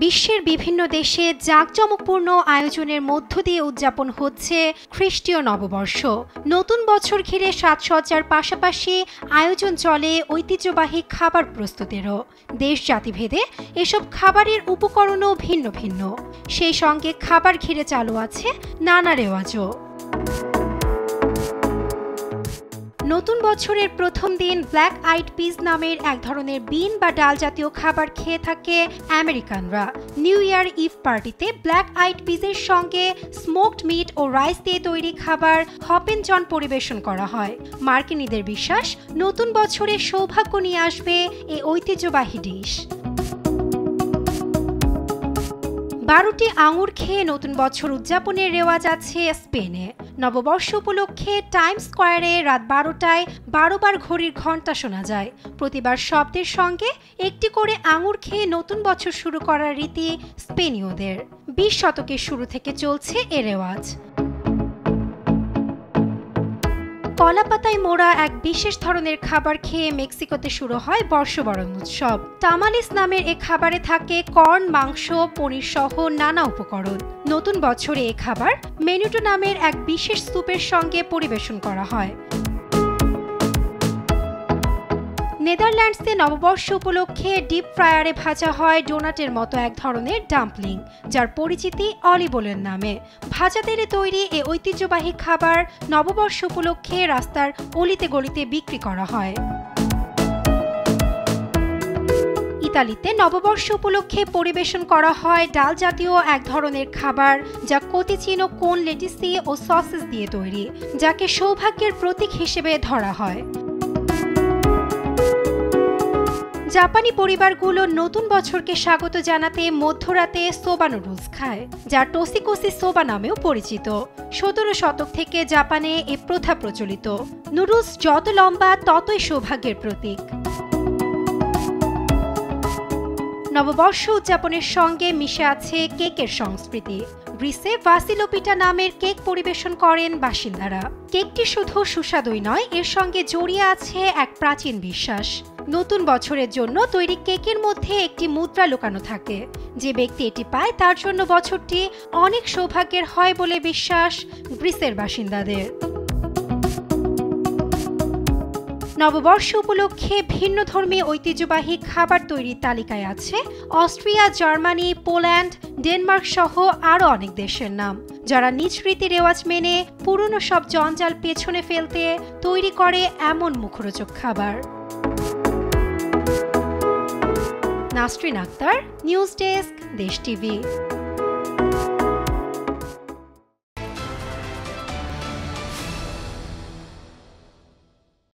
বিশ্বের বিভিন্ন দেশে জাঁকজমকপূর্ণ আয়োজনের মধ্য দিয়ে উদযাপন হচ্ছে খ্রিস্টীয় নববর্ষ। নতুন বছর ঘিরে সাজসজ্জার পাশাপাশি আয়োজন চলে ঐতিহ্যবাহী খাবার প্রস্তুতেরও। দেশ জাতিভেদে এসব খাবারের উপকরণও ভিন্ন ভিন্ন। সেই সঙ্গে খাবার ঘিরে চালু আছে নানা রেওয়াজও। নতুন বছরের প্রথম দিন ব্ল্যাক আইড পিস নামের এক ধরনের বিন বা ডাল জাতীয় খাবার খেয়ে থাকে আমেরিকানরা। নিউ ইয়ার ইভ পার্টিতে ব্ল্যাক আইড পিসের সঙ্গে স্মোকড মিট ও রাইস দিয়ে তৈরি খাবার হপেন জন পরিবেশন করা হয়। মার্কিনীদের বিশ্বাস, নতুন বছরে সৌভাগ্য নিয়ে আসবে এই ঐতিহ্যবাহী ডিশ। 12টি আঙুর খেয়ে নতুন বছর উদযাপনের রেওয়াজ আছে স্পেনে। নববর্ষ উপলক্ষে টাইমস স্কোয়ারে রাত 12টায় 12 বার ঘড়ির ঘণ্টা শোনা যায়। প্রতিবার শব্দের সঙ্গে একটি করে আঙুর খেয়ে নতুন বছর শুরু করার রীতি স্পেনীয়দের। 20 শতকের শুরু থেকে চলছে এ রেওয়াজ। কলাপাতায় মোড়া এক বিশেষ ধরনের খাবার খেয়ে মেক্সিকোতে শুরু হয় বর্ষবরণ উৎসব। তামালিস নামের এ খাবারে থাকে কর্ন, মাংস, পনির সহ নানা উপকরণ। নতুন বছরে এ খাবার মেনুটো নামের এক বিশেষ স্যুপের সঙ্গে পরিবেশন করা হয়। নেদারল্যান্ডসে নববর্ষ উপলক্ষে ডিপ ফ্রায়ারে ভাজা হয় ডোনাটের মতো এক ধরনের ডাম্পলিং, যার পরিচিতি অলিবোলের নামে। ভাজা তেলে তৈরি এ ঐতিহ্যবাহী খাবার নববর্ষ উপলক্ষে রাস্তার অলিতে গলিতে বিক্রি করা হয়। ইতালিতে নববর্ষ উপলক্ষে পরিবেশন করা হয় ডাল জাতীয় এক ধরনের খাবার, যা কোতিচিনো কোন লেটিসি ও সসেস দিয়ে তৈরি, যাকে সৌভাগ্যের প্রতীক হিসেবে ধরা হয়। জাপানি পরিবারগুলো নতুন বছরকে স্বাগত জানাতে মধ্যরাতে সোবা নুডলস খায়, যা টোসিকোসি সোবা নামেও পরিচিত। 17 শতক থেকে জাপানে এ প্রথা প্রচলিত। নুডলস যত লম্বা ততই সৌভাগ্যের প্রতীক। নববর্ষ উদযাপনের সঙ্গে মিশে আছে কেকের সংস্কৃতি। গ্রিসে ভাসিলোপিটা নামের কেক পরিবেশন করেন বাসিন্দারা। কেকটি শুধু সুস্বাদুই নয়, এর সঙ্গে জড়িয়ে আছে এক প্রাচীন বিশ্বাস। নতুন বছরের জন্য তৈরি কেকের মধ্যে একটি মুদ্রা লুকানো থাকে। যে ব্যক্তি এটি পায় তার জন্য বছরটি অনেক সৌভাগ্যের হয় বলে বিশ্বাস গ্রিসের বাসিন্দাদের। নববর্ষ উপলক্ষে ভিন্নধর্মী ঐতিহ্যবাহী খাবার তৈরির তালিকায় আছে অস্ট্রিয়া, জার্মানি, পোল্যান্ড, ডেনমার্ক সহ আরও অনেক দেশের নাম, যারা নিজ রীতি রেওয়াজ মেনে পুরনো সব জঞ্জাল পেছনে ফেলতে তৈরি করে এমন মুখরোচক খাবার। নাসরিন আক্তার, নিউজ ডেস্ক, দেশ টিভি।